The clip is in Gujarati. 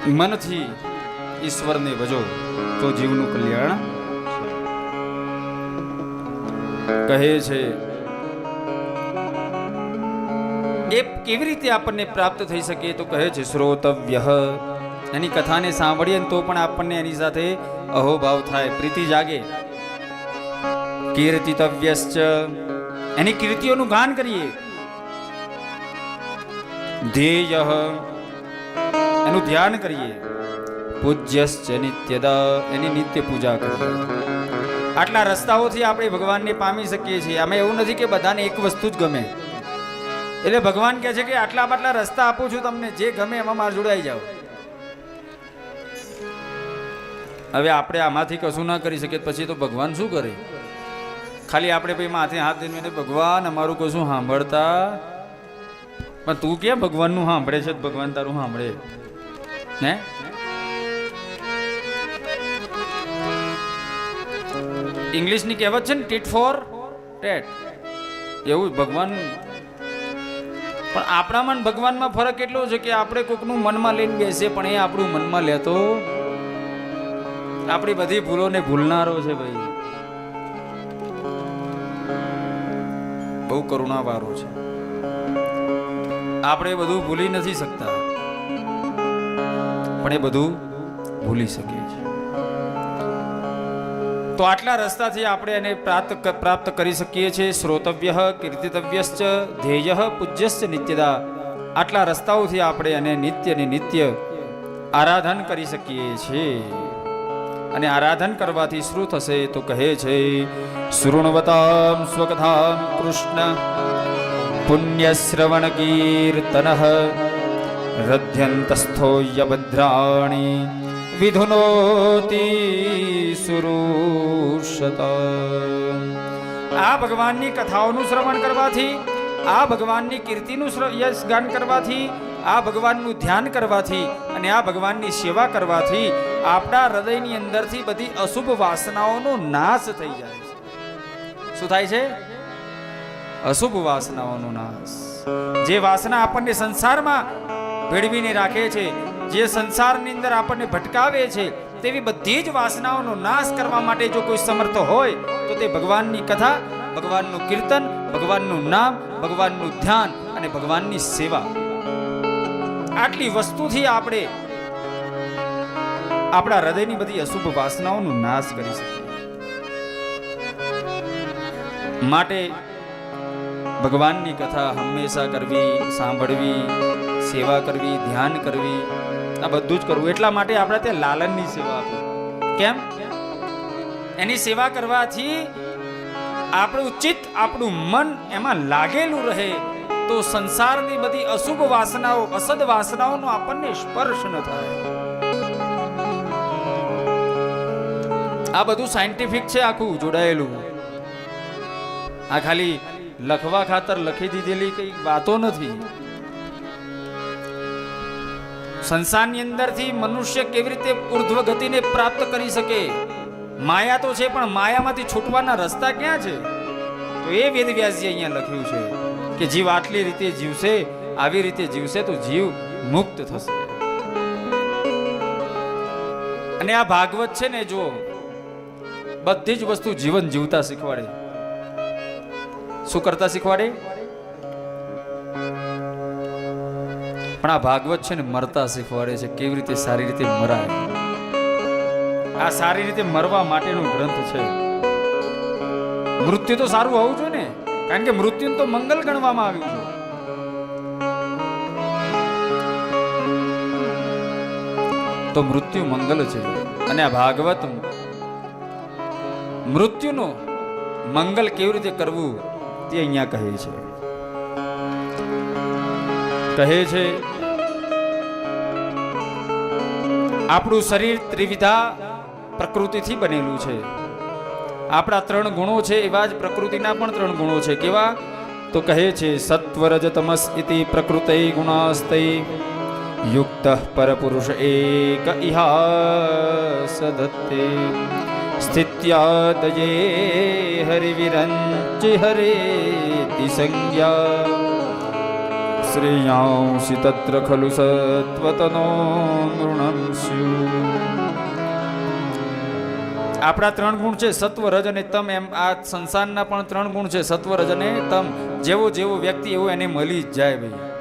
મનથી ઈશ્વરને ભજો તો જીવનું કલ્યાણ કહે છે. એ કેવી રીતે આપણને પ્રાપ્ત થઈ શકે તો કહે છે શ્રોતવ્ય. એની કથાને સાંભળીએ તો પણ આપણને એની સાથે અહોભાવ થાય, પ્રીતિ જાગે. કીર્તિતવ્યશ્ચ, એની કીર્તિઓનું ગાન કરીએ. ધ્યેય, એનું ધ્યાન કરીએ. પૂજ્યશ્ચ નિત્યદા, એની નિત્ય પૂજા કરીએ. આટલા રસ્તાઓથી આપણે ભગવાનને પામી શકીએ છીએ. આમાં એવું નથી કે બધાને એક વસ્તુ જ ગમે. એટલે ભગવાન કહે છે કે આટલા રસ્તા આપું છું તમને, જે ગમે એમાં માર જોડાઈ જાઓ. હવે આપણે આમાંથી કશું ના કરી શકીએ પછી તો ભગવાન શું કરે? ખાલી આપણે ભાઈ માથે હાથ દઈને ભગવાન અમારું કશું સાંભળતા, પણ તું કેમ ભગવાનનું સાંભળે છે? ભગવાન તારું સાંભળે ને? ઇંગ્લિશની કહેવત છે ને, ટીટ ફોર ટેટ. એવું ભગવાન. પણ આપણામાં ભગવાનમાં ફરક એટલો છે કે આપણે કોકનું મનમાં લઈને બેસીએ પણ એ આપણું મનમાં લેતો આપણી બધી ભૂલોને ભૂલનારો છે ભાઈ. બહુ કરુણાવાળો છે. આપણે બધું ભૂલી નથી શકતા પણ એ બધું ભૂલી શકીએ છીએ. તો આટલા રસ્તાથી આપણે એને પ્રાપ્ત કરી શકીએ છીએ. શ્રોતવ્ય, કીર્તિતવ્યશ્ચ, ધ્યેય, પૂજ્યશ્ચ નિત્યદા. આટલા રસ્તાઓથી આપણે એને નિત્ય આરાધન કરી શકીએ છીએ. અને આરાધન કરવાથી શું થશે તો કહે છે શૃણવતામ સ્વકથામ કૃષ્ણ પુણ્યશ્રવણ કીર્તન હૃદ્યંતસ્થો યભદ્રાણી વિધુનોતિ સુરુષત. આ ભગવાનની કથાઓનું શ્રવણ કરવાથી, આ ભગવાનની કીર્તિનું યશ ગાન કરવાથી, આ ભગવાનનું ધ્યાન કરવાથી અને આ ભગવાનની સેવા કરવાથી આપણા હૃદયની અંદરથી બધી અશુભ વાસનાઓનો નાશ થઈ જાય છે. શું થાય છે? અશુભ વાસનાઓનો નાશ. જે વાસના આપણને સંસારમાં ભેળવીને રાખે છે, જે સંસારની અંદર આપણને ભટકાવે છે, તેવી બધી જ વાસનાઓનો નાશ કરવા માટે જો કોઈ સમર્થ હોય તો તે ભગવાનની કથા, ભગવાનનું કીર્તન, ભગવાનનું નામ, ભગવાનનું ધ્યાન અને ભગવાનની સેવા. આટલી વસ્તુથી આપણે આપણા હૃદયની બધી અશુભ વાસનાઓનો નાશ કરી શકીએ. માટે ભગવાનની કથા હંમેશા કરવી, સાંભળવી, સેવા કરવી, ધ્યાન કરવી, આ બધું જ કરવું. એટલા માટે આપણે ત્યાં લાલનની સેવા આપી. કેમ? એની સેવા કરવાથી આપણું ચિત્ત, આપણું મન એમાં લાગેલું રહે તો સંસારની બધી અશુભ વાસનાઓ, અસદ વાસનાઓનો આપણને સ્પર્શ ન થાય. આ બધું સાયન્ટિફિક છે, આખું જોડાયેલું. આ ખાલી લખવા ખાતર લખી દીધેલી કઈ વાતો નથી. સંસારની અંદરથી મનુષ્ય કેવી રીતે ઉર્ધ્વ ગતિને પ્રાપ્ત કરી શકે? માયા તો છે પણ માયામાંથી છૂટવાના રસ્તા ક્યાં છે? તો એ વેદવ્યાસજી અહીંયા લખ્યું છે કે જીવ આટલી રીતે જીવશે, આવી રીતે જીવશે તો જીવ મુક્ત થશે. અને આ ભાગવત છે ને, જો બધી જ વસ્તુ જીવન જીવતા શીખવાડે. શું કરતા શીખવાડે? પણ આ ભાગવત છે ને મરતા શીખવાડે છે, કેવી રીતે સારી રીતે મરાય. આ સારી રીતે મરવા માટેનો ગ્રંથ છે. મૃત્યુ તો સારું હોવું જોઈએ ને, કારણ કે મૃત્યુ તો મંગલ ગણવામાં આવ્યું છે. તો મૃત્યુ મંગલ છે અને આ ભાગવત મૃત્યુનો મંગલ કેવી રીતે કરવું તે અહીંયા કહે છે. કહે છે આપણું શરીર ત્રિવિધા પ્રકૃતિથી બનેલું છે. આપણા 3 ગુણો છે, એવા જ પ્રકૃતિના પણ 3 ગુણો છે. કેવા? તો કહે છે સત્વ રજ તમસ ઇતિ પ્રકૃતૈ ગુણાસ્તૈ યુક્તઃ પરપુરુષ એક ઇહાસ દત્તે સ્થિત્યાદયે હરિવિરંચિ હરેતિ સંજ્ઞા શ્રેયાંસી તત્ર ખલુ સત્વતનો નૃણં સ્યુ. આપણા 3 ગુણ છે, સત્વ, રજ અને તમ. એમ આ સંસારના પણ 3 ગુણ છે, સત્વ, રજ અને તમ. જેવો જેવો વ્યક્તિ એવું એને મળી જ જાય ભાઈ.